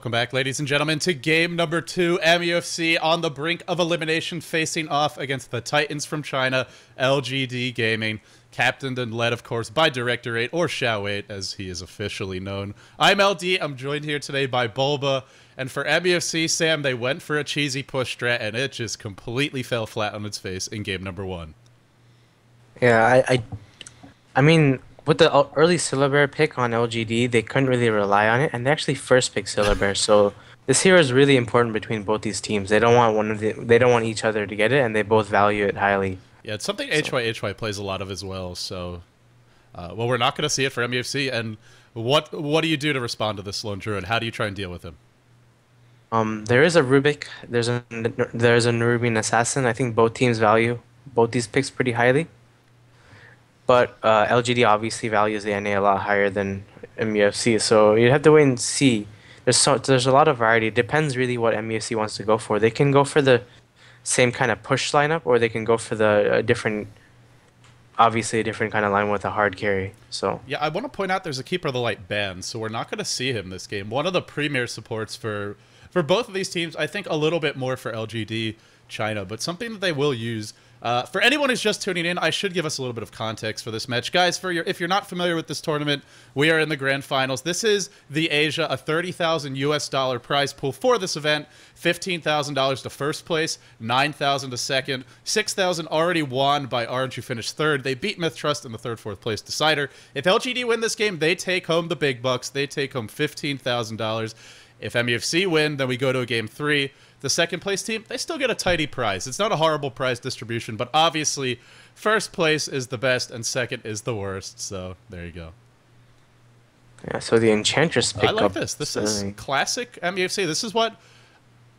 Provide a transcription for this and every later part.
Welcome back, ladies and gentlemen, to game number 2, MUFC on the brink of elimination, facing off against the Titans from China, LGD Gaming, captained and led, of course, by Director 8, or Xiao 8, as he is officially known. I'm LD, I'm joined here today by Bulba, and for MUFC, Sam, they went for a cheesy push strat, and it just completely fell flat on its face in game number 1. Yeah, I mean, with the early Syllabear pick on LGD, they couldn't really rely on it, and they actually first picked Syllabear. So this hero is really important between both these teams. They don't want they don't want each other to get it, and they both value it highly. Yeah, it's something HY plays a lot of as well. So, well, we're not going to see it for MUFC. And what do you do to respond to this Lone Druid? How do you try and deal with him? There is a Rubik. There's a Nerubian Assassin. I think both teams value both these picks pretty highly. But LGD obviously values the NA a lot higher than MUFC, so you'd have to wait and see. There's a lot of variety. It depends really what MUFC wants to go for. They can go for the same kind of push lineup, or they can go for the obviously a different kind of line with a hard carry. So yeah, I want to point out there's a Keeper of the Light ban, so we're not going to see him this game. One of the premier supports for both of these teams, I think a little bit more for LGD China, but something that they will use. For anyone who's just tuning in, I should give us a little bit of context for this match. Guys, if you're not familiar with this tournament, we are in the grand finals. This is the Asia, a $30,000 US prize pool for this event. $15,000 to first place, $9,000 to second, $6,000 already won by Orange, who finished third. They beat Myth Trust in the third, fourth place decider. If LGD win this game, they take home the big bucks. They take home $15,000. If MUFC win, then we go to a game 3. The second place team, they still get a tidy prize. It's not a horrible prize distribution, but obviously first place is the best and second is the worst. So there you go. Yeah, so the Enchantress pick up. I like this. This is classic MUFC. This is what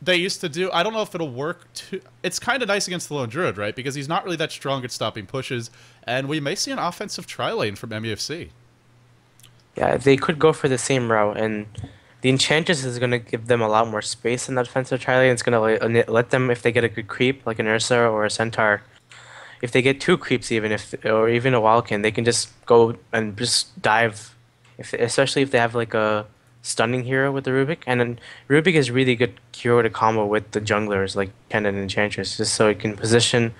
they used to do. I don't know if it'll work too. It's kind of nice against the Lone Druid, right? Because he's not really that strong at stopping pushes, and we may see an offensive tri-lane from MUFC. Yeah, they could go for the same route, and the Enchantress is going to give them a lot more space in that defensive tri-lane. It's going to let them, if they get a good creep, like an Ursa or a Centaur, if they get 2 creeps or even a Wildkin, they can just go and just dive, especially if they have like a stunning hero with the Rubik. And then Rubik is really good hero to combo with the junglers like Ken and Enchantress, just so it can position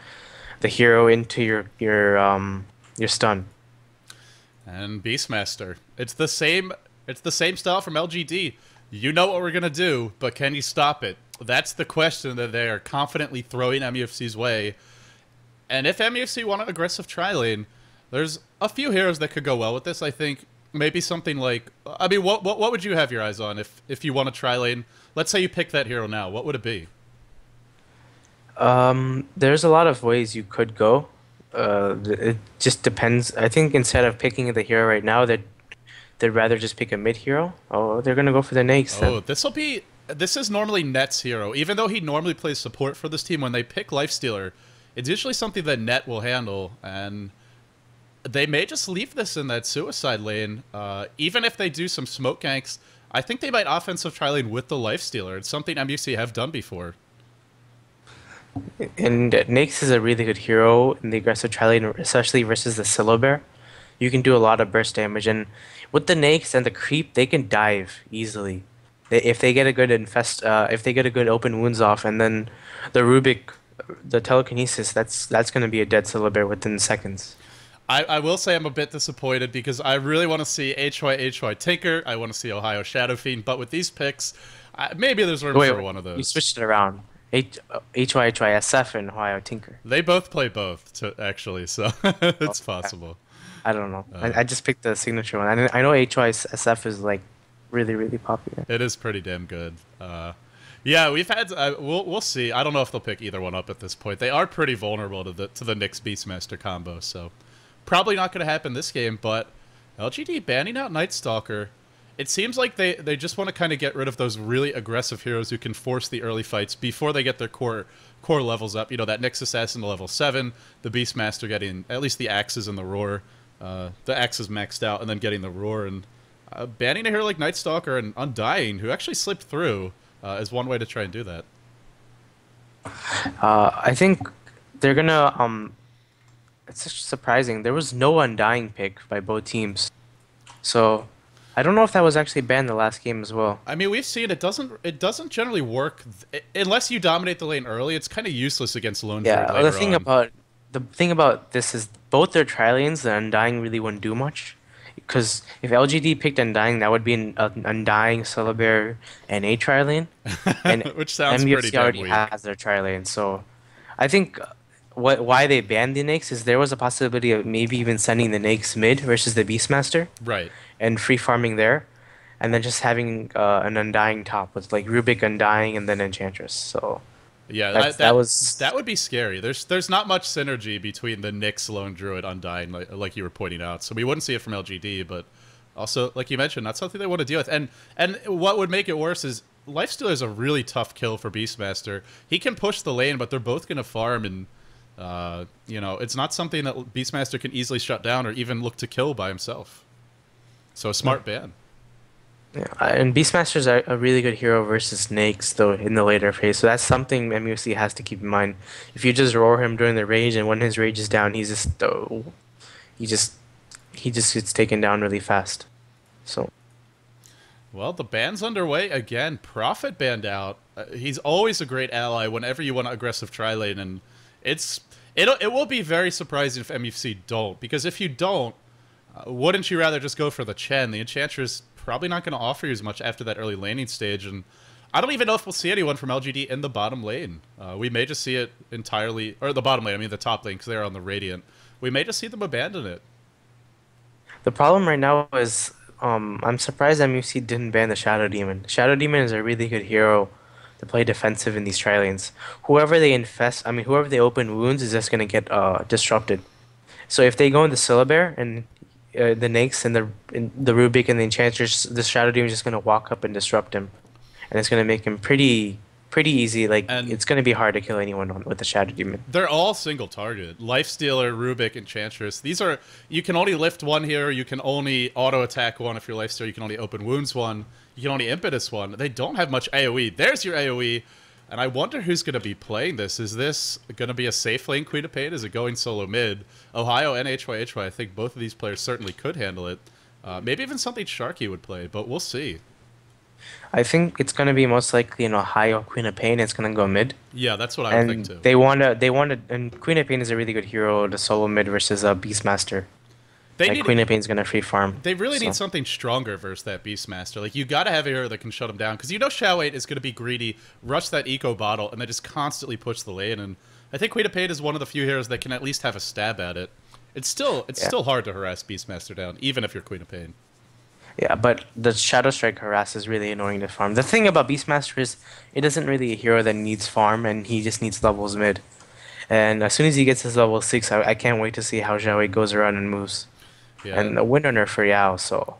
the hero into your stun. And Beastmaster. It's the same style from LGD. You know what we're going to do, but can you stop it? That's the question that they are confidently throwing MUFC's way. And if MUFC want an aggressive tri-lane, there's a few heroes that could go well with this. I think maybe something like... I mean, what would you have your eyes on if you want a tri-lane? Let's say you pick that hero now. What would it be? There's a lot of ways you could go. It just depends. I think instead of picking the hero right now, they'd rather just pick a mid hero. Oh, they're gonna go for the Nakes. Oh, this is normally Net's hero. Even though he normally plays support for this team, when they pick Lifestealer, it's usually something that Net will handle, and they may just leave this in that suicide lane. Even if they do some smoke ganks, I think they might offensive tri-lane with the Lifestealer. It's something MUC have done before. And Nakes is a really good hero in the aggressive tri-lane, especially versus the Syllabear. You can do a lot of burst damage, and with the Nakes and the creep, they can dive easily. If they get a good if they get a good open wounds off, and then the Rubik, the telekinesis, that's going to be a dead Syllabear within seconds. I will say I'm a bit disappointed because I really want to see HY Tinker. I want to see Ohio Shadow Fiend, but with these picks, maybe there's room for one of those. You switched it around. HYSF and Ohio Tinker. They both play both, actually, so it's possible. I don't know. I just picked the signature one. I know HYSF is like really, really popular. It is pretty damn good. Yeah, we've had. We'll see. I don't know if they'll pick either one up at this point. They are pretty vulnerable to the Nyx Beastmaster combo, so probably not going to happen this game. But LGD banning out Night Stalker. It seems like they just want to kind of get rid of those really aggressive heroes who can force the early fights before they get their core levels up. You know, that Nyx Assassin to level 7, the Beastmaster getting at least the axes and the roar. The axes maxed out, and then getting the roar. And banning a hero like Night Stalker and Undying, who actually slipped through, is one way to try and do that. I think they're gonna. It's surprising. There was no Undying pick by both teams, so I don't know if that was actually banned the last game as well. I mean, we've seen it doesn't generally work unless you dominate the lane early. It's kind of useless against lone druid Yeah, later on. the thing about this is both their tri-lanes, the Undying really wouldn't do much. Because if LGD picked Undying, that would be an Undying, Celebear, and a tri-lane. And Which sounds pretty MUFC already damn weak. has their tri-lane, so I think why they banned the Nakes is there was a possibility of maybe even sending the Nakes mid versus the Beastmaster Right. and free farming there, and then just having an Undying top with like Rubik Undying and then Enchantress. So Yeah, that would be scary. There's not much synergy between the Nyx Lone Druid Undying, like you were pointing out. So we wouldn't see it from LGD, but also, like you mentioned, that's something they want to deal with. And what would make it worse is Lifestealer is a really tough kill for Beastmaster. He can push the lane, but they're both going to farm, and it's not something that Beastmaster can easily shut down or even look to kill by himself. So a smart ban. yeah, and Beastmaster's a really good hero versus Snakes though in the later phase. So that's something MUFC has to keep in mind. If you just roar him during the rage, and when his rage is down, he just gets taken down really fast. So. Well, the ban's underway again. Prophet banned out. He's always a great ally whenever you want an aggressive tri-lane, and it will be very surprising if MUFC don't, because if you don't, wouldn't you rather just go for the Chen? The Enchantress probably not going to offer you as much after that early laning stage, and I don't even know if we'll see anyone from LGD in the bottom lane. We may just see it entirely, or the bottom lane, I mean the top lane, because they're on the Radiant. We may just see them abandon it. The problem right now is I'm surprised MUFC didn't ban the Shadow Demon. Shadow Demon is a really good hero to play defensive in these tri-lanes. Whoever they open wounds is just going to get disrupted. So if they go into Syllabear and the Nakes and the Rubik and the Enchantress, the Shadow Demon is just going to walk up and disrupt him. And it's going to make him pretty easy. Like, it's going to be hard to kill anyone with the Shadow Demon. They're all single target. Lifestealer, Rubik, Enchantress. You can only lift one here. You can only auto attack one if you're Lifestealer. You can only open wounds one. You can only impetus one. They don't have much AoE. There's your AoE. And I wonder who's going to be playing this. Is this going to be a safe lane Queen of Pain? Is it going solo mid? Ohio and HYHY, I think both of these players certainly could handle it. Maybe even something Sharky would play, but we'll see. I think it's going to be most likely an Ohio Queen of Pain. It's going to go mid. Yeah, that's what I would think too. And Queen of Pain is a really good hero to solo mid versus a Beastmaster. Queen of Pain's going to free farm. They really need something stronger versus that Beastmaster. Like, you got to have a hero that can shut him down, because Shao 8 is going to be greedy, rush that eco bottle, and then just constantly push the lane. And I think Queen of Pain is one of the few heroes that can at least have a stab at it. It's still hard to harass Beastmaster down, even if you're Queen of Pain. Yeah, but the Shadow Strike harass is really annoying to farm. The thing about Beastmaster is it isn't really a hero that needs farm, and he just needs levels mid. And as soon as he gets his level 6, I can't wait to see how Zhao Wei goes around and moves. Yeah. And a winner for Yao, so...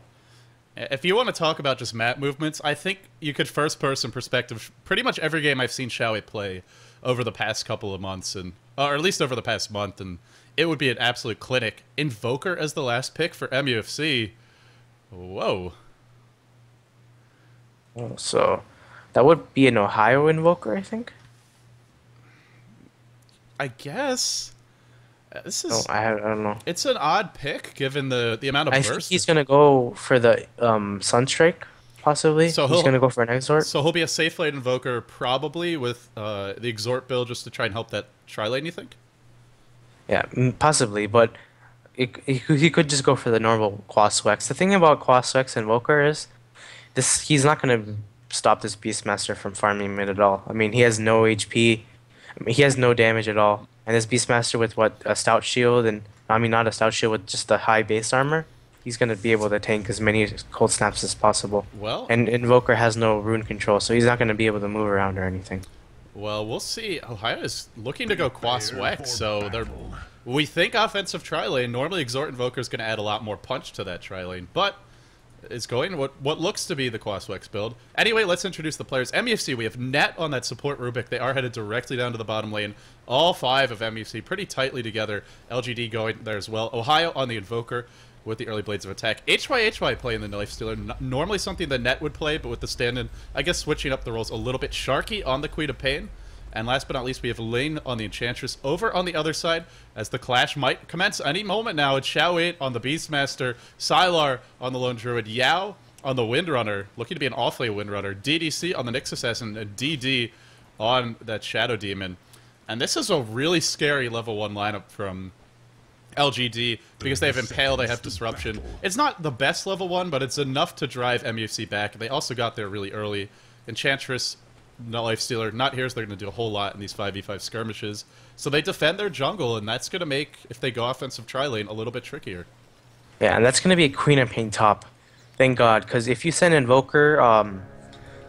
If you want to talk about just map movements, I think you could first-person perspective pretty much every game I've seen Shao Wei play over the past couple of months, or at least over the past month, and it would be an absolute clinic. Invoker as the last pick for MUFC. Whoa. So, that would be an Ohio Invoker, I think? I guess. This is. I don't know. It's an odd pick given the amount of burst. I think he's gonna go for the Sunstrike, possibly. So he's gonna go for an Exort. So he'll be a safe lane Invoker, probably with the Exort build, just to try and help that tri-lane, you think? Yeah, possibly, but he could just go for the normal Quaswex. The thing about Quaswex Invoker is he's not gonna stop this Beastmaster from farming mid at all. I mean, he has no HP. I mean, he has no damage at all. And this Beastmaster with a stout shield, and I mean not a stout shield, with just the high base armor, he's gonna be able to tank as many cold snaps as possible. Well, and Invoker has no rune control, so he's not gonna be able to move around or anything. Well, we'll see. Ohio is looking to go Quaswex, so we think offensive tri-lane. Normally, Exort Invoker is gonna add a lot more punch to that tri-lane, but is going what looks to be the Quaswex build. Anyway, let's introduce the players. MUFC, we have Net on that support Rubik. They are headed directly down to the bottom lane. All 5 of MUFC pretty tightly together. LGD going there as well. Ohio on the Invoker with the early Blades of Attack. HYHY playing the Lifestealer. Normally something the Net would play, but with the stand-in, I guess switching up the roles a little bit. Sharky on the Queen of Pain. And last but not least, we have Lane on the Enchantress. Over on the other side, as the clash might commence any moment now, it's Shao 8 on the Beastmaster, Sylar on the Lone Druid, Yao on the Windrunner, looking to be an off-lane Windrunner. DDC on the Nyx Assassin, and DD on that Shadow Demon. And this is a really scary level 1 lineup from LGD because they have Impale, they have Disruption. It's not the best level 1, but it's enough to drive MUFC back. They also got there really early. Enchantress, no Lifestealer, not here, so they're going to do a whole lot in these 5v5 skirmishes. So they defend their jungle, and that's going to make, if they go offensive tri-lane, a little bit trickier. Yeah, and that's going to be a Queen of Pain top. Thank God, because if you send Invoker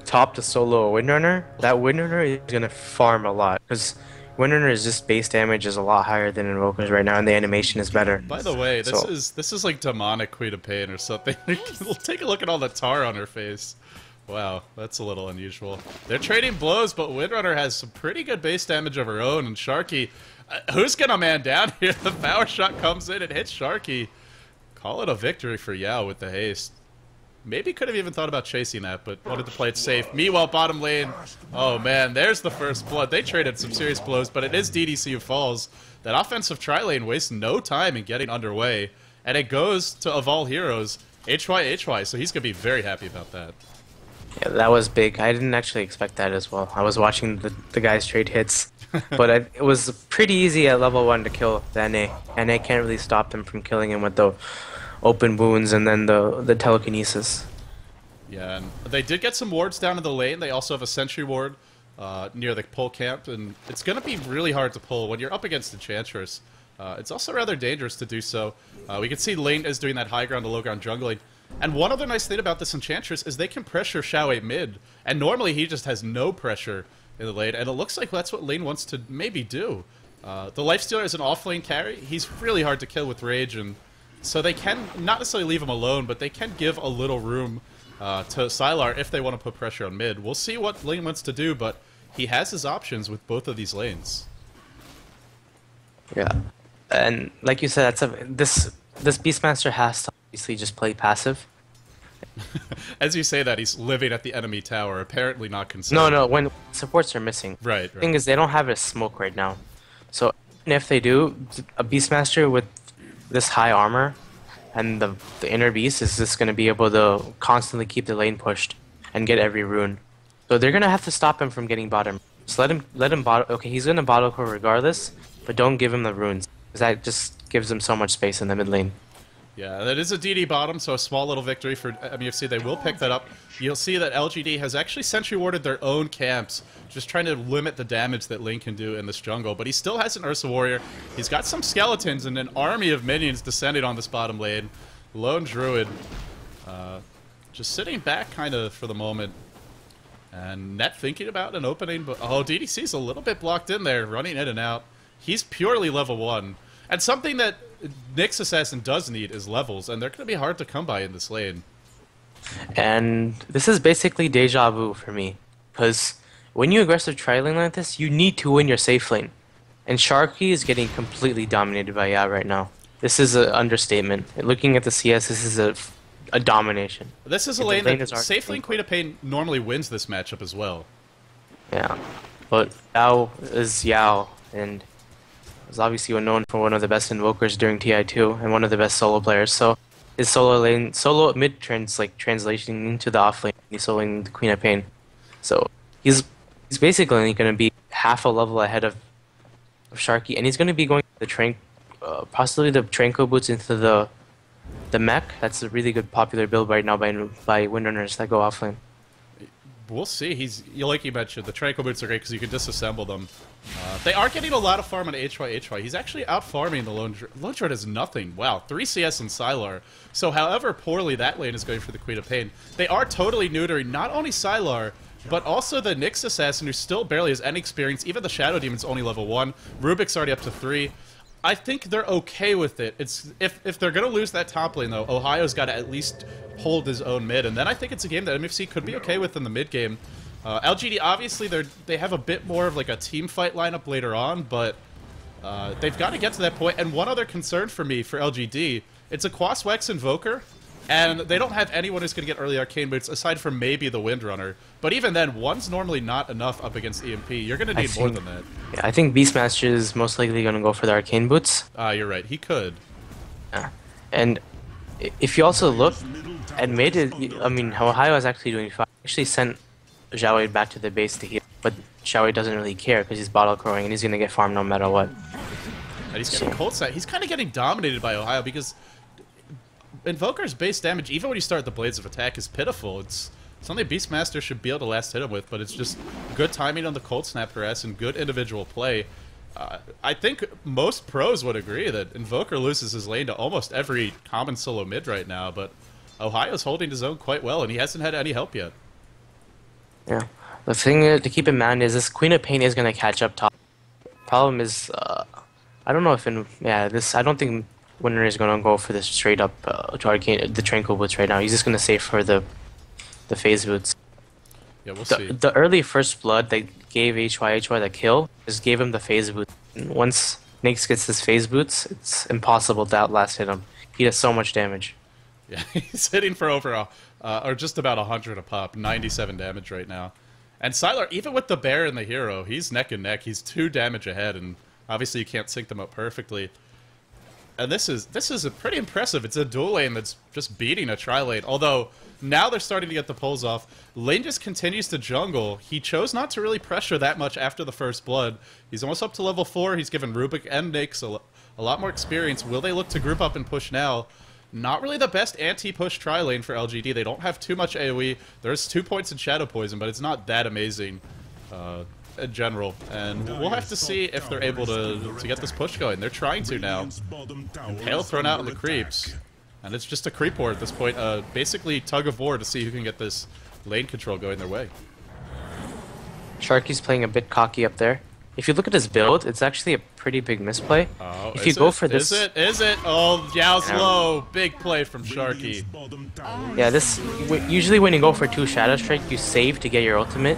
top to solo a Windrunner, that Windrunner is going to farm a lot. Because Windrunner's just base damage is a lot higher than Invoker's right now, and the animation is better. By the way, this is like demonic Queen of Pain or something. Take a look at all the tar on her face. Wow, that's a little unusual. They're trading blows, but Windrunner has some pretty good base damage of her own, and Sharky, who's gonna man down here? The power shot comes in and hits Sharky. Call it a victory for Yao with the haste. Maybe could have even thought about chasing that, but wanted to play it safe. Meanwhile, bottom lane, oh man, there's the first blood. They traded some serious blows, but it is DDC who falls. That offensive tri-lane wastes no time in getting underway, and it goes to, of all heroes, HY, so he's gonna be very happy about that. Yeah, that was big. I didn't actually expect that as well. I was watching the guys trade hits, but it was pretty easy at level 1 to kill the NA. NA can't really stop them from killing him with the open wounds and then the telekinesis. Yeah, and they did get some wards down in the lane. They also have a sentry ward near the pull camp, and it's going to be really hard to pull when you're up against Enchantress. It's also rather dangerous to do so. We can see Lane is doing that high ground to low ground jungling. And one other nice thing about this Enchantress is they can pressure Xiaowei mid, and normally he just has no pressure in the lane, and it looks like that's what Lane wants to maybe do. The Lifestealer is an off-lane carry. He's really hard to kill with Rage, and so they can not necessarily leave him alone, but they can give a little room to Sylar if they want to put pressure on mid. We'll see what Lane wants to do, but he has his options with both of these lanes. Yeah, and like you said, this Beastmaster has to obviously just play passive. As you say that, he's living at the enemy tower, apparently not concerned. No, when supports are missing. Right. The thing is, they don't have a smoke right now. So even if they do, a Beastmaster with this high armor and the inner beast is just going to be able to constantly keep the lane pushed and get every rune. So they're going to have to stop him from getting bottom. Just let him bottle. Okay, he's going to bottle core regardless, but don't give him the runes, because that just gives him so much space in the mid lane. Yeah, that is a DD bottom, so a small little victory for MUFC. They will pick that up. You'll see that LGD has actually sentry warded their own camps, just trying to limit the damage that Link can do in this jungle. But he still has an Ursa Warrior. He's got some skeletons and an army of minions descending on this bottom lane. Lone Druid just sitting back kind of for the moment. And Net thinking about an opening, but oh, DDC's a little bit blocked in there, running in and out. He's purely level 1. And something that Nyx Assassin does need is levels, and they're going to be hard to come by in this lane. And this is basically deja vu for me, because when you aggressive tri-lane like this, you need to win your safe lane. And Sharky is getting completely dominated by Yao right now. This is an understatement. Looking at the CS, this is a domination. This is a lane that safe lane Queen of Pain normally wins this matchup as well. Yeah, but Yao is Yao, and is obviously known for one of the best invokers during TI2 and one of the best solo players. So his solo mid translation into the off lane, he's soloing the Queen of Pain. So he's basically going to be half a level ahead of Sharky, and he's going to be going the possibly the Tranquil boots into the mech. That's a really good popular build right now by Windrunners that go off lane. We'll see. Like you mentioned, the Tranquil boots are great because you can disassemble them. They are getting a lot of farm on HY. He's actually out farming the Lone Druid. Lone Druid has nothing. Wow, 3 CS and Sylar. So however poorly that lane is going for the Queen of Pain, they are totally neutering not only Sylar, but also the Nyx Assassin, who still barely has any experience. Even the Shadow Demon's only level 1. Rubik's already up to 3. I think they're okay with it. It's if they're going to lose that top lane, though, Ohio's got to at least hold his own mid, and then I think it's a game that MFC could be okay with in the mid game. LGD, obviously, they have a bit more of like a team fight lineup later on, but they've got to get to that point. And one other concern for me for LGD, it's a Quaswex Invoker, and they don't have anyone who's going to get early arcane boots aside from maybe the Windrunner. But even then, one's normally not enough up against EMP. You're going to need more than that. Yeah, I think Beastmaster is most likely going to go for the arcane boots. You're right. He could. Yeah. And if you also look at mid, I mean, Ohio is actually doing fine. Actually sent Zhao Wei back to the base to heal, but Zhao Wei doesn't really care because he's bottle crowing and he's gonna get farmed no matter what. And he's getting cold set. He's kind of getting dominated by Ohio because Invoker's base damage, even when you start the Blades of Attack, is pitiful. It's something Beastmaster should be able to last hit him with, but it's just good timing on the Cold Snap harass and good individual play. I think most pros would agree that Invoker loses his lane to almost every common solo mid right now, but Ohio's holding his own quite well, and he hasn't had any help yet. Yeah. The thing to keep in mind is this Queen of Pain is going to catch up top. Problem is, I don't know if I don't think Winner is going to go for this straight up the Tranquil Boots right now. He's just going to save for the phase boots. Yeah, we'll see. The early first blood that gave HY the kill just gave him the phase boot. And once Nyx gets his phase boots, it's impossible to outlast hit him. He does so much damage. Yeah, he's hitting for over or just about 100 a pop, 97 damage right now. And Sylar, even with the bear and the hero, he's neck and neck. He's 2 damage ahead, and obviously you can't sync them up perfectly. And this is pretty impressive. It's a dual lane that's just beating a tri-lane. Although, now they're starting to get the pulls off. Lane just continues to jungle. He chose not to really pressure that much after the first blood. He's almost up to level 4. He's given Rubik and Nyx a lot more experience. Will they look to group up and push now? Not really the best anti-push tri-lane for LGD. They don't have too much AoE. There's 2 points in Shadow Poison, but it's not that amazing in general. And we'll have to see if they're able to get this push going. They're trying to now. And Pale thrown out on the creeps. And it's just a creep war at this point. Basically tug of war to see who can get this lane control going their way. Sharky's playing a bit cocky up there. If you look at his build, it's actually a pretty big misplay. Oh, if you go for this, is it? Oh, Yao's low. Big play from Sharky. Yeah, usually when you go for 2 Shadow Strike, you save to get your ultimate.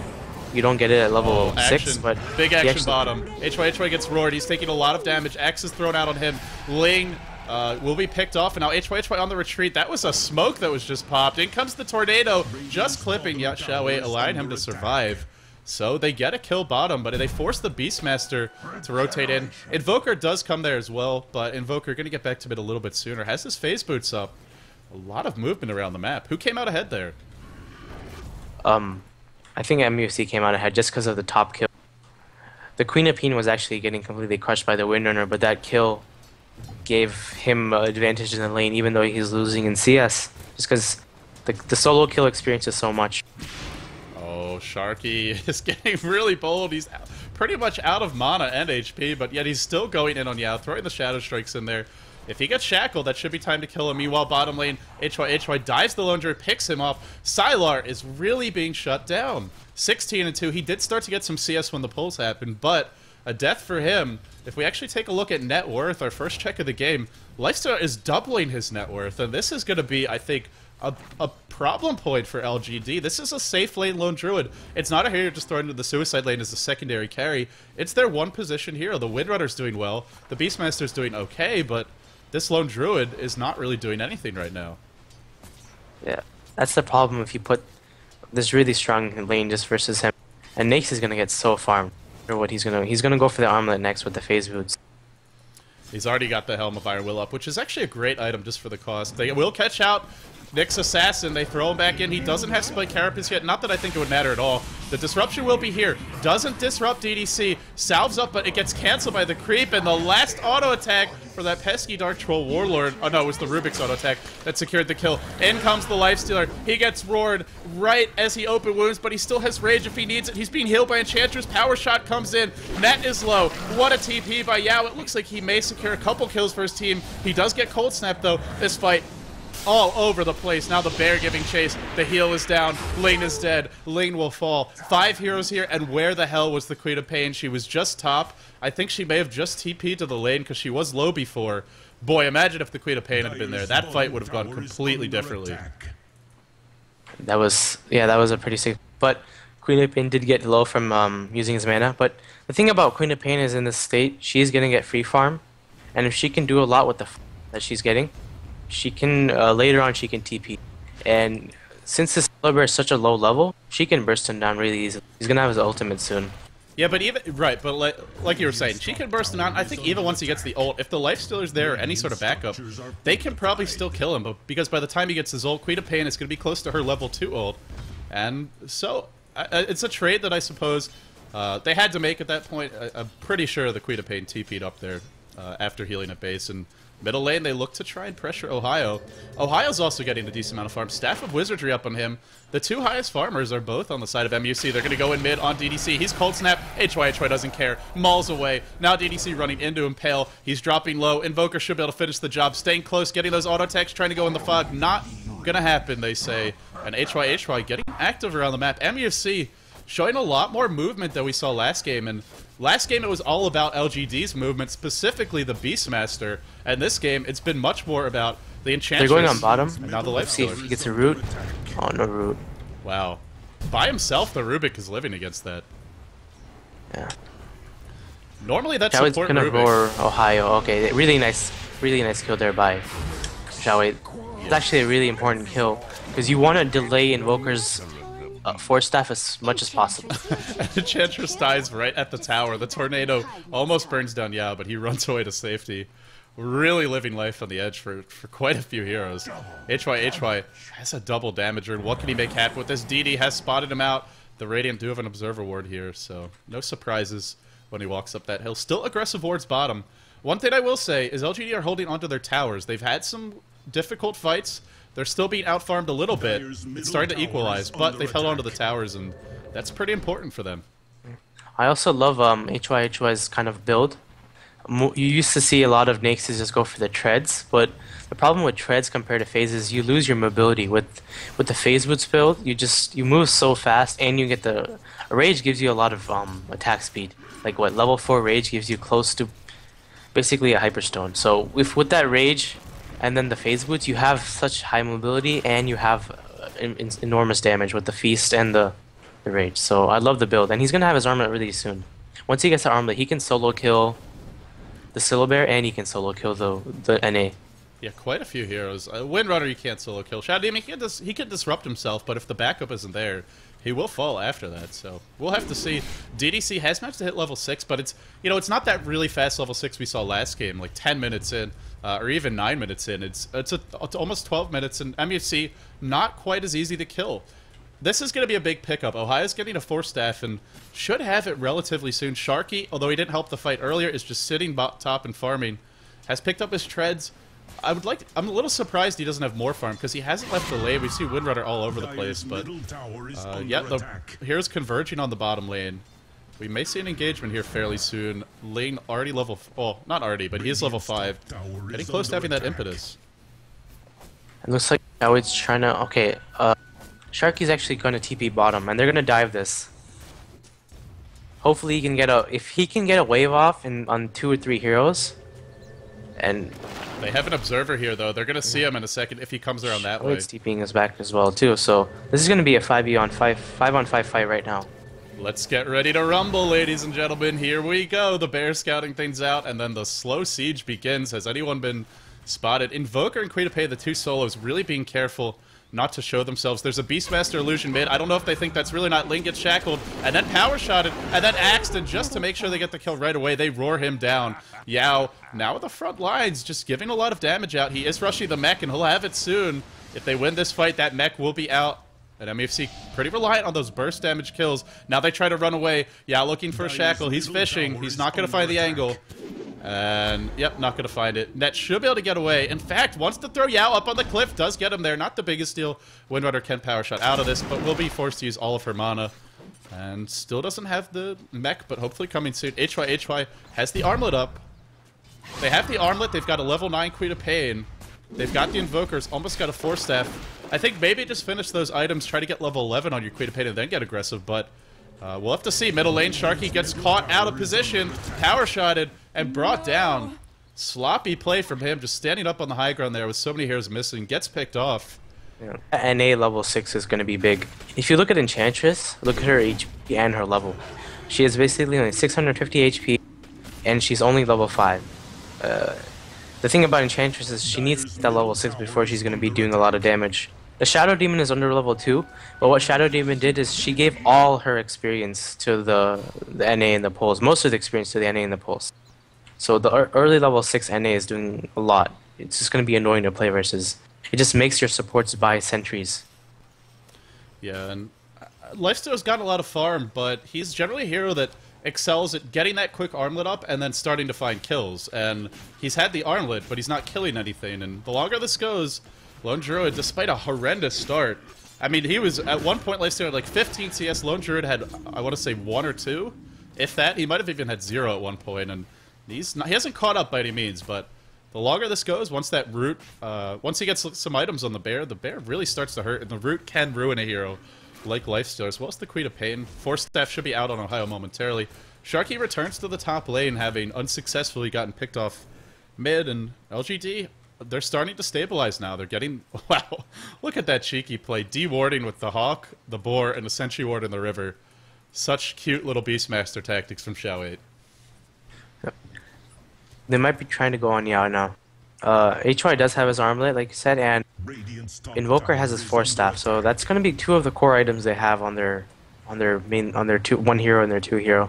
You don't get it at level 6, but big action bottom. HY gets roared. He's taking a lot of damage. X is thrown out on him. Ling will be picked off, and now HY on the retreat. That was a smoke that was just popped. In comes the tornado, just clipping Xiao Wei, allowing him to survive. So they get a kill bottom, but they force the Beastmaster to rotate in. Invoker does come there as well, but Invoker going to get back to mid a little bit sooner. Has his phase boots up. A lot of movement around the map. Who came out ahead there? I think MUFC came out ahead just because of the top kill. The Queen of Pain was actually getting completely crushed by the Windrunner, but that kill gave him advantage in the lane, even though he's losing in CS. Just because the solo kill experience is so much. Oh, Sharky is getting really bold. He's pretty much out of mana and HP, but yet he's still going in on Yao, throwing the Shadow Strikes in there. If he gets shackled, that should be time to kill him. Meanwhile, bottom lane, HY dives the Lone Druid, picks him off. Sylar is really being shut down. 16-2. He did start to get some CS when the pulls happened, but a death for him. If we actually take a look at net worth, our first check of the game, Lifesteal is doubling his net worth, and this is going to be, I think, a problem point for LGD. This is a safe lane Lone Druid. It's not a hero just thrown into the suicide lane as a secondary carry. It's their one position hero. The Windrunner's doing well. The Beastmaster's doing okay, but this Lone Druid is not really doing anything right now. Yeah, that's the problem if you put this really strong lane just versus him. And Nyx is going to get so farmed. For what he's gonna go for the armlet next with the phase boots. He's already got the Helm of Iron Will up, which is actually a great item just for the cost. They will catch out Nyx Assassin. They throw him back in. He doesn't have Spike Carapace yet. Not that I think it would matter at all. The disruption will be here. Doesn't disrupt DDC. Salves up, but it gets canceled by the creep. And the last auto attack for that pesky Dark Troll Warlord. Oh no, it was the Rubik's auto attack that secured the kill. In comes the Lifestealer. He gets roared right as he opened wounds, but he still has rage if he needs it. He's being healed by Enchantress. Power Shot comes in. Net is low. What a TP by Yao. It looks like he may secure a couple kills for his team. He does get Cold Snap though. This fight all over the place. Now the bear giving chase. The heal is down. Lane is dead. Lane will fall. 5 heroes here, and where the hell was the Queen of Pain? She was just top. I think she may have just TP'd to the lane because she was low before. Boy, imagine if the Queen of Pain had been there. That fight would have gone completely differently. That was a pretty sick. But Queen of Pain did get low from using his mana. But the thing about Queen of Pain is in this state, she's gonna get free farm, and if she can do a lot with the that she's getting, she can later on she can TP. And since this Bulba is such a low level, she can burst him down really easily. He's gonna have his ultimate soon. Yeah, but even but like you were saying, she can burst him out. I think even once he gets the ult, if the lifestealer's there or any sort of backup, they can probably still kill him. But because by the time he gets his ult, Queen of Pain is going to be close to her level 2 ult, and so it's a trade that I suppose they had to make at that point. I'm pretty sure the Queen of Pain TP'd up there after healing at base, and middle lane they look to try and pressure Ohio. Ohio's also getting a decent amount of farm. Staff of Wizardry up on him. The two highest farmers are both on the side of MUFC. They're going to go in mid on DDC. He's cold snap. HY doesn't care. Mauls away. Now DDC running into Impale. He's dropping low. Invoker should be able to finish the job. Staying close, getting those auto attacks, trying to go in the fog. Not going to happen, they say. And HY getting active around the map. MUFC showing a lot more movement than we saw last game. And last game it was all about LGD's movement, specifically the Beastmaster. And this game it's been much more about the Enchantress. They're going on bottom. And now the Let's see if he gets a root. Oh, no root. Wow. By himself, the Rubik is living against that. Yeah. Normally that's Shawai's support gonna Rubik. roar Ohio. Okay, really nice kill there by Shawai. It's actually a really important kill because you want to delay Invoker's force staff as much as possible. Enchantress dies right at the tower. The tornado almost burns down Yao, but he runs away to safety. Really living life on the edge for quite a few heroes. HY has a double damager, and what can he make happen with this? DD has spotted him out. The Radiant do have an Observer Ward here, so no surprises when he walks up that hill. Still aggressive wards bottom. One thing I will say is LGD are holding onto their towers. They've had some difficult fights. They're still being out-farmed a little bit. It's starting to equalize, but they've held onto the towers, and that's pretty important for them. I also love HY's kind of build. You used to see a lot of Naxes just go for the treads, but the problem with treads compared to phases, you lose your mobility. With the phase boots build, you move so fast, and you get a rage gives you a lot of attack speed. Like what level 4 rage gives you close to basically a hyperstone. So with that rage and then the phase boots, you have such high mobility and you have enormous damage with the feast and the rage. So I love the build, and he's gonna have his armlet really soon. Once he gets the armlet, he can solo kill the Syllabear, and he can solo kill the NA. Yeah, quite a few heroes. Windrunner you can't solo kill. Shadow Demon, he can disrupt himself, but if the backup isn't there, he will fall after that. So we'll have to see. DDC has managed to hit level 6, but it's not that really fast level 6 we saw last game, like 10 minutes in, or even 9 minutes in. It's almost 12 minutes, and MUFC not quite as easy to kill. This is going to be a big pickup. Ohio's getting a 4-staff and should have it relatively soon. Sharky, although he didn't help the fight earlier, is just sitting top and farming. Has picked up his treads. I'm a little surprised he doesn't have more farm because he hasn't left the lane. We see Windrunner all over the place, but yeah, here's converging on the bottom lane. We may see an engagement here fairly soon. Lane already level, well, not already, but he is level 5. Getting close to having that impetus. It looks like now it's trying to. Okay, Sharky's actually going to TP bottom, and they're going to dive this. Hopefully he can get if he can get a wave off on 2 or 3 heroes, and they have an observer here though. They're going to see him in a second if he comes around that way. It's TPing us back as well too. So this is going to be a 5v5 fight right now. Let's get ready to rumble, ladies and gentlemen. Here we go. The bear scouting things out, and then the slow siege begins. Has anyone been spotted? Invoker and Queen of Pain, the 2 solos, really being careful not to show themselves. There's a Beastmaster illusion mid. I don't know if they think that's really not. Ling gets shackled, and then power shotted, and then axed, and just to make sure they get the kill right away, they roar him down. Yao, now at the front lines, just giving a lot of damage out. He is rushing the mech, and he'll have it soon. If they win this fight, that mech will be out. And MUFC pretty reliant on those burst damage kills. Now they try to run away. Yao looking for a shackle. He's fishing. He's not going to find the angle. And, yep, not going to find it. Net should be able to get away. In fact, wants to throw Yao up on the cliff. Does get him there. Not the biggest deal. Windrunner can power shot out of this, but will be forced to use all of her mana. And still doesn't have the mech, but hopefully coming soon. HY has the armlet up. They have the armlet. They've got a level 9 Queen of Pain. They've got the Invokers. Almost got a 4-staff. I think maybe just finish those items. Try to get level 11 on your Queen of Pain and then get aggressive, but we'll have to see. Middle lane, Sharky gets caught out of position. Power shotted and brought down. Sloppy play from him, just standing up on the high ground there with so many heroes missing. Gets picked off. Yeah. NA level 6 is going to be big. If you look at Enchantress, look at her HP and her level. She is basically only 650 HP, and she's only level 5. The thing about Enchantress is she needs that level 6 before she's going to be doing a lot of damage. The Shadow Demon is under level 2, but what Shadow Demon did is she gave all her experience to the NA in the polls, most of the experience to the NA in the polls. So the early level 6 NA is doing a lot. It's just going to be annoying to play versus. It just makes your supports buy sentries. Yeah, and Lifesteal's got a lot of farm, but he's generally a hero that excels at getting that quick armlet up and then starting to find kills. And he's had the armlet, but he's not killing anything. And the longer this goes, Lone Druid, despite a horrendous start, I mean, he was at one point Lifesteal had like 15 CS. Lone Druid had, I want to say, 1 or 2, if that. He might have even had 0 at one point, and he hasn't caught up by any means. But the longer this goes, once that root, once he gets some items on the bear really starts to hurt, and the root can ruin a hero like Lifesteal, as well as the Queen of Pain. Force Staff should be out on Ohio momentarily. Sharky returns to the top lane, having unsuccessfully gotten picked off mid, and LGD, they're starting to stabilize now. They're getting... Wow, look at that cheeky play. D-warding with the Hawk, the Boar, and the Sentry Ward in the river. Such cute little Beastmaster tactics from Xiao 8. Yep. They might be trying to go on Yao now. HY does have his armlet, like you said, and Invoker has his Force Staff, so that's going to be 2 of the core items they have on their one hero and their 2 hero.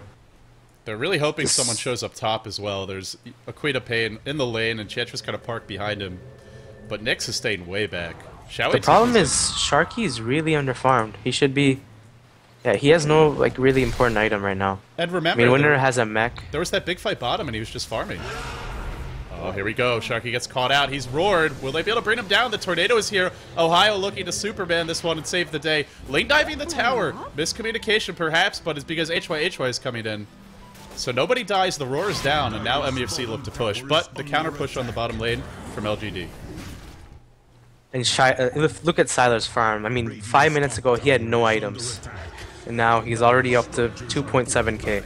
They're really hoping someone shows up top as well. There's a Queen of Pain in the lane, and Chantra's kind of parked behind him, but Nyx is staying way back. The problem is Sharky is really underfarmed. He should be. Yeah, he has no like really important item right now. And remember, I mean, Winner has a mech. There was that big fight bottom, and he was just farming. Oh, here we go. Sharky gets caught out. He's roared. Will they be able to bring him down? The tornado is here. Ohio looking to Superman this one and save the day. Lane diving the tower. Miscommunication perhaps, but it's because HY is coming in. So nobody dies. The roar is down, and now MUFC look to push. But the counter push on the bottom lane from LGD. And look at Siler's farm. I mean, 5 minutes ago he had no items, and now he's already up to 2.7k.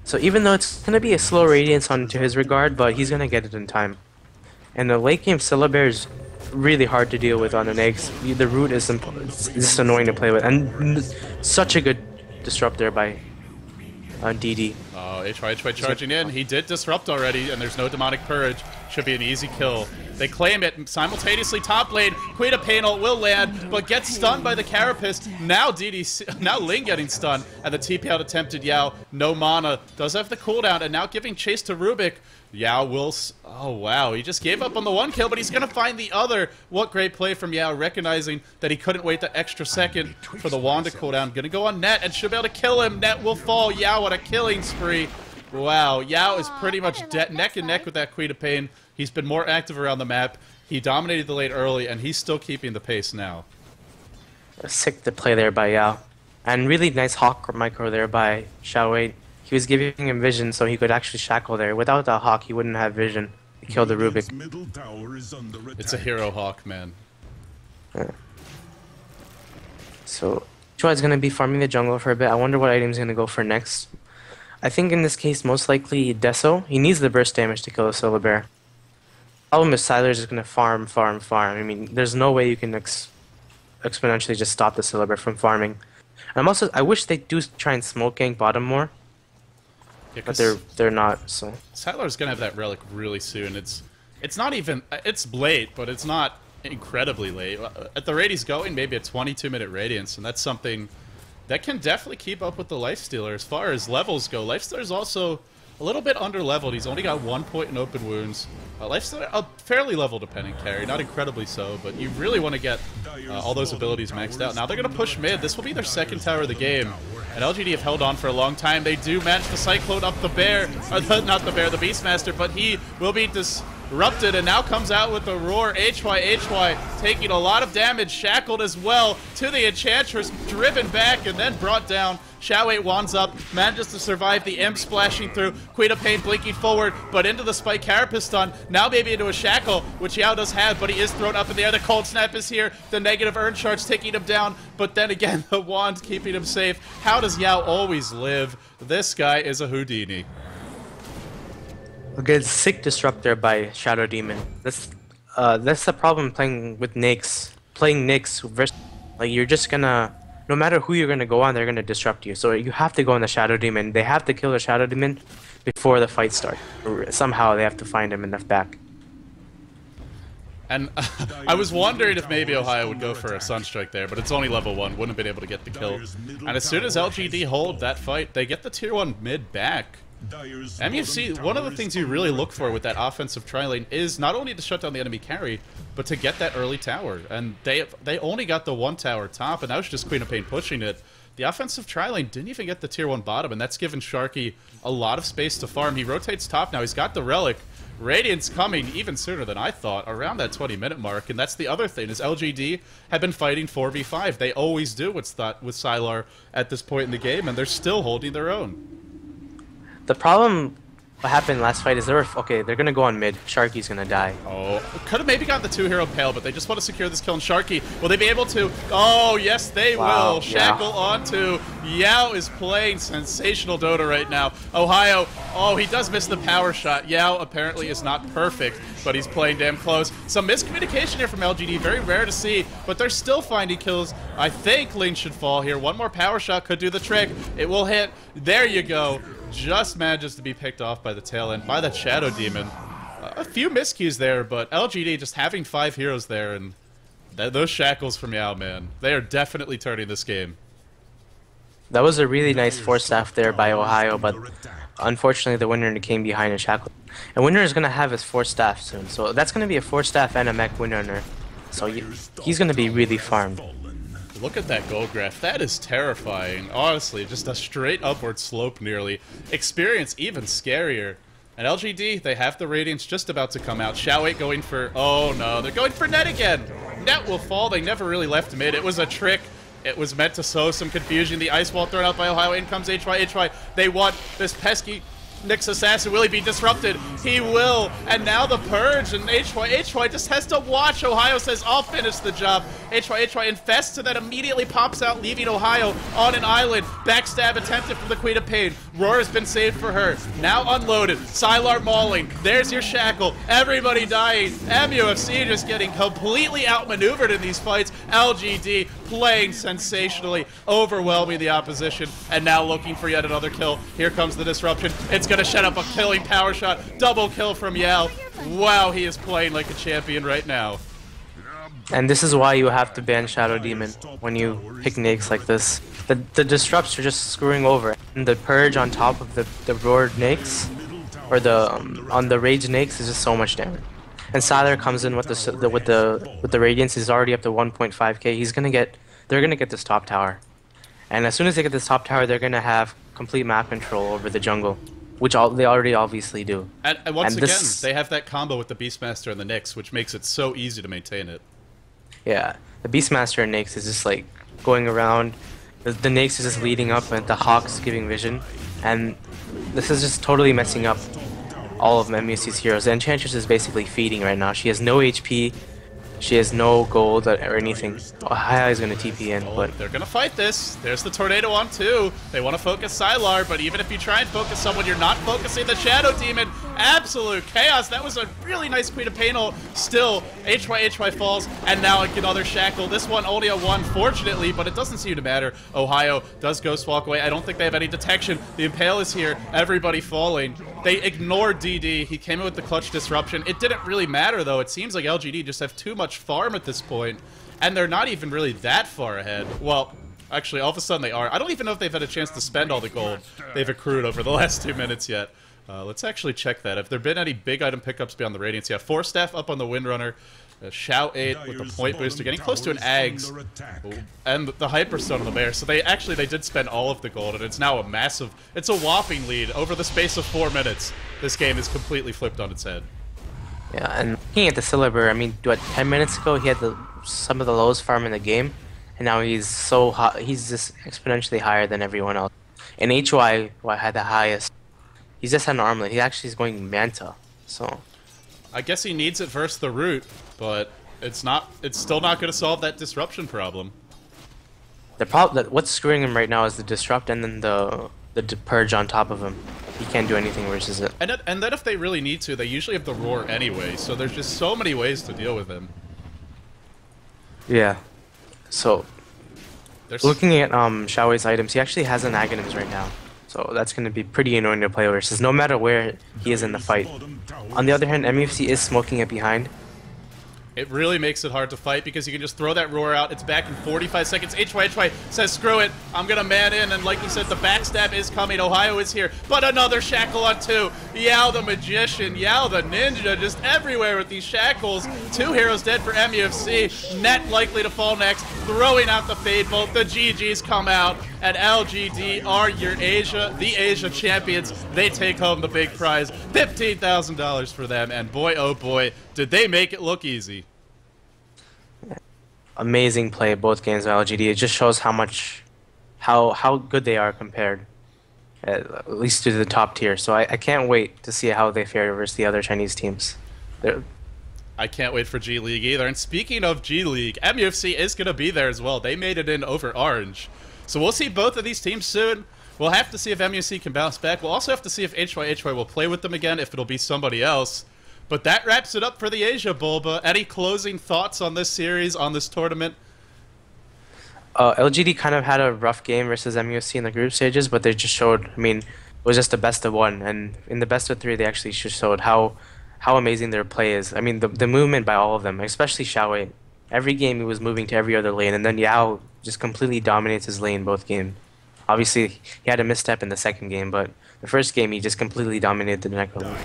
So even though it's going to be a slow radiance onto his regard, but he's going to get it in time. And the late game Syllabear is really hard to deal with on an eggs. The root is just annoying to play with. And such a good disruptor by DD. Oh, HY charging in. He did disrupt already, and there's no Demonic Purge. Should be an easy kill. They claim it simultaneously. Top lane, Queen of Pain ult will land, but gets stunned by the Carapace. Now now Ling getting stunned, and the TP out attempted Yao. No mana. Does have the cooldown, and now giving chase to Rubik. Yao will... Oh, wow. He just gave up on the 1 kill, but he's going to find the other. What great play from Yao, recognizing that he couldn't wait the extra second for the Wand to cooldown. Going to go on Net, and should be able to kill him. Net will fall. Yao on a killing spree. Wow, Yao is pretty much neck and neck with that Queen of Pain. He's been more active around the map. He dominated the lane early, and he's still keeping the pace now. Sick to play there by Yao. And really nice Hawk micro there by Xiao. He was giving him vision so he could actually shackle there. Without the Hawk, he wouldn't have vision to kill the Rubik. It's a hero Hawk, man. Yeah. So, Chua is going to be farming the jungle for a bit. I wonder what item he's going to go for next. I think in this case, most likely Deso. He needs the burst damage to kill the Syllabear. Problem is Siler is just going to farm. I mean, there's no way you can exponentially just stop the Syllabear from farming. And I wish they do try and smoke gank bottom more. Yeah, but they're not, so... Siler's going to have that relic really soon. It's not even... It's late, but it's not incredibly late. At the rate he's going, maybe a 22-minute radiance, and that's something that can definitely keep up with the Lifestealer. As far as levels go, Lifestealer's also a little bit under-leveled. He's only got 1 point in open wounds. Lifestealer, a fairly level-dependent carry, not incredibly so, but you really want to get all those abilities maxed out. Now they're going to push mid. This will be their second tower of the game. And LGD have held on for a long time. They do manage to Cyclone up the bear, not the bear, the Beastmaster, but he will be disrupted and now comes out with the roar. HY taking a lot of damage, shackled as well to the Enchantress, driven back and then brought down. Xiao 8 wands up, manages to survive the imp splashing through. Queen of Pain blinking forward, but into the Spike Carapace stun. Now maybe into a shackle, which Yao does have, but he is thrown up in the air. The Cold Snap is here. The negative Urn Charge taking him down, but then again, the wand keeping him safe. How does Yao always live? This guy is a Houdini. Okay, sick disruptor by Shadow Demon. That's the problem playing with Nyx. Playing Nyx versus, like, you're just gonna... No matter who you're going to go on, they're going to disrupt you. So you have to go on the Shadow Demon. They have to kill the Shadow Demon before the fight starts. Somehow they have to find him in the back. And I was wondering if maybe Ohio would go for a Sunstrike there, but it's only level 1, wouldn't have been able to get the kill. And as soon as LGD hold that fight, they get the tier 1 mid back. MUFC, one of the things you really look for with that offensive tri-lane is not only to shut down the enemy carry, but to get that early tower. And they only got the 1 tower top, and that was just Queen of Pain pushing it. The offensive tri-lane didn't even get the tier 1 bottom, and that's given Sharky a lot of space to farm. He rotates top now, he's got the relic. Radiant's coming even sooner than I thought, around that 20-minute mark, and that's the other thing, is LGD have been fighting 4v5. They always do with Sylar at this point in the game, and they're still holding their own. The problem, what happened last fight is they're gonna go on mid. Sharky's gonna die. Oh, could have maybe gotten the 2-hero pale, but they just want to secure this kill on Sharky. Will they be able to? Oh, yes, they will. Shackle onto. Yao is playing sensational Dota right now. Ohio, oh, he does miss the power shot. Yao apparently is not perfect, but he's playing damn close. Some miscommunication here from LGD, very rare to see, but they're still finding kills. I think Ling should fall here. One more power shot could do the trick. It will hit. There you go. Just manages to be picked off by the tail end, by that Shadow Demon. A few miscues there, but LGD just having 5 heroes there, and those shackles from Yao, man, they are definitely turning this game. That was a really nice force staff there by Ohio, but unfortunately the winner came behind a shackle. And winner is going to have his force staff soon, so that's going to be a force staff and a mech winner. So he's going to be really farmed. Look at that gold graph. That is terrifying. Honestly, just a straight upward slope nearly. Experience even scarier. And LGD, they have the Radiance just about to come out. Shao 8 going for... Oh no, they're going for Net again. Net will fall. They never really left mid. It was a trick. It was meant to sow some confusion. The ice wall thrown out by Ohio. In comes HY. They want this pesky Nyx Assassin. Will he be disrupted? He will. And now the Purge, and HY just has to watch. Ohio says, I'll finish the job. HY infests, and then immediately pops out, leaving Ohio on an island. Backstab attempted from the Queen of Pain. Roar has been saved for her. Now unloaded. Sylar mauling. There's your shackle. Everybody dying. MUFC just getting completely outmaneuvered in these fights. LGD playing sensationally, overwhelming the opposition, and now looking for yet another kill. Here comes the disruption. It's gonna set up a killing power shot. Double kill from Yao. Wow, he is playing like a champion right now. And this is why you have to ban Shadow Demon when you pick Nyx like this. The disrupts are just screwing over. And the Purge on top of the Roared Nyx, or the on the Rage Nyx, is just so much damage. And Sylar comes in with the Radiance. He's already up to 1.5k. They're gonna get this top tower. And as soon as they get this top tower, they're gonna have complete map control over the jungle, which they already obviously do. And once again, they have that combo with the Beastmaster and the Nyx, which makes it so easy to maintain it. Yeah, the Beastmaster and Nyx is just like going around. The Nyx is just leading up, and the Hawk's giving vision. And this is just totally messing up all of MUFC's heroes. The Enchantress is basically feeding right now. She has no HP. She has no gold or anything. Ohio is going to TP in, but... They're going to fight this. There's the Tornado on 2. They want to focus Sylar, but even if you try and focus someone, you're not focusing the Shadow Demon. Absolute chaos. That was a really nice Queen of Pain ult. Still, HY falls, and now another shackle. This one only a 1, fortunately, but it doesn't seem to matter. Ohio does Ghost Walk away. I don't think they have any detection. The Impale is here. Everybody falling. They ignored DD. He came in with the clutch disruption. It didn't really matter, though. It seems like LGD just have too much farm at this point, and they're not even really that far ahead. Well, actually, all of a sudden they are. I don't even know if they've had a chance to spend all the gold they've accrued over the last 2 minutes yet. Let's actually check that. Have there been any big item pickups beyond the Radiance? Yeah, Force Staff up on the Windrunner. Shao 8 with the point booster, getting close to an Ags, and the Hyperstone on the Bear. So they did spend all of the gold, and it's now a massive, it's a whopping lead. Over the space of 4 minutes, this game is completely flipped on its head. Yeah, and looking at the Syllabur, I mean, 10 minutes ago he had some of the lowest farm in the game, and now he's so hot, he's just exponentially higher than everyone else. And HY had the highest. He's just had an armlet. He actually is going Manta, so... I guess he needs it versus the root, but it's still not going to solve that disruption problem. What's screwing him right now is the disrupt and then the purge on top of him. He can't do anything versus it. And then if they really need to, they usually have the roar anyway, so there's just so many ways to deal with him. Yeah. So, looking at Xiaowei's items, he actually has an Aghanims right now. So that's going to be pretty annoying to play versus, no matter where he is in the fight. On the other hand, MUFC is smoking it behind. It really makes it hard to fight because you can just throw that roar out. It's back in 45 seconds. HY says, screw it. I'm going to man in. And like you said, the backstab is coming. Ohio is here. But another shackle on 2. Yao the magician. Yao the ninja. Just everywhere with these shackles. 2 heroes dead for MUFC. Net likely to fall next. Throwing out the Fade Bolt. The GGs come out. And LGD are the Asia champions. They take home the big prize. $15,000 for them. And boy, oh boy, did they make it look easy. Amazing play both games by LGD. It just shows how good they are compared, at least to the top tier. So I can't wait to see how they fare versus the other Chinese teams. I can't wait for G League either. And speaking of G League, MUFC is going to be there as well. They made it in over Orange. So we'll see both of these teams soon. We'll have to see if MUFC can bounce back. We'll also have to see if HY will play with them again, if it'll be somebody else. But that wraps it up for the Asia, Bulba. Any closing thoughts on this series, on this tournament? LGD kind of had a rough game versus MUFC in the group stages, but they just showed, I mean, it was just the best of 1. And in the best of 3, they actually just showed how amazing their play is. I mean, the movement by all of them, especially Xiaowei. Every game he was moving to every other lane, and then Yao just completely dominates his lane both games. Obviously, he had a misstep in the second game, but the first game he just completely dominated the Neko lane.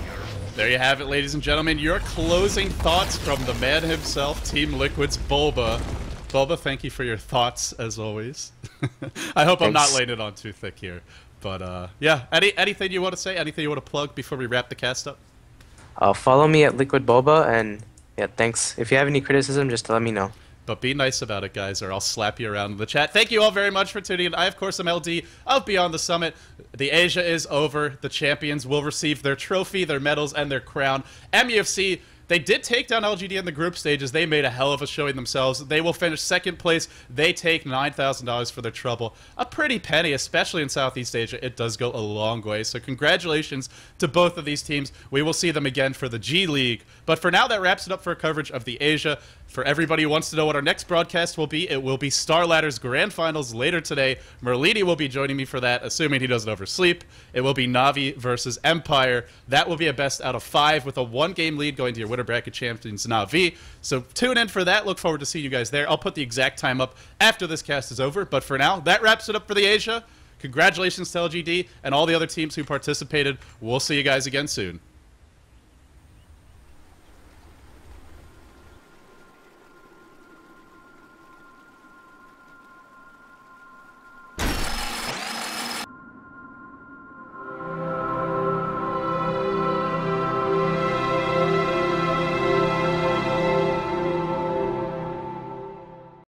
There you have it, ladies and gentlemen. Your closing thoughts from the man himself, Team Liquid's Bulba. Bulba, thank you for your thoughts, as always. I hope I'm not laying it on too thick here. But, yeah, anything you want to say? Anything you want to plug before we wrap the cast up? Follow me at liquidbulba, and yeah, thanks. If you have any criticism, just let me know. But be nice about it, guys, or I'll slap you around in the chat. Thank you all very much for tuning in. I, of course, am LD of Beyond the Summit. The Asia is over. The champions will receive their trophy, their medals, and their crown. MUFC, they did take down LGD in the group stages. They made a hell of a showing themselves. They will finish 2nd place. They take $9,000 for their trouble. A pretty penny, especially in Southeast Asia. It does go a long way. So congratulations to both of these teams. We will see them again for the G League. But for now, that wraps it up for coverage of the Asia. For everybody who wants to know what our next broadcast will be, it will be Star Ladder's Grand Finals later today. Merlini will be joining me for that, assuming he doesn't oversleep. It will be Navi versus Empire. That will be a best out of 5 with a 1-game lead going to your winner bracket champions, Navi. So tune in for that. Look forward to seeing you guys there. I'll put the exact time up after this cast is over. But for now, that wraps it up for the Asia. Congratulations to LGD and all the other teams who participated. We'll see you guys again soon.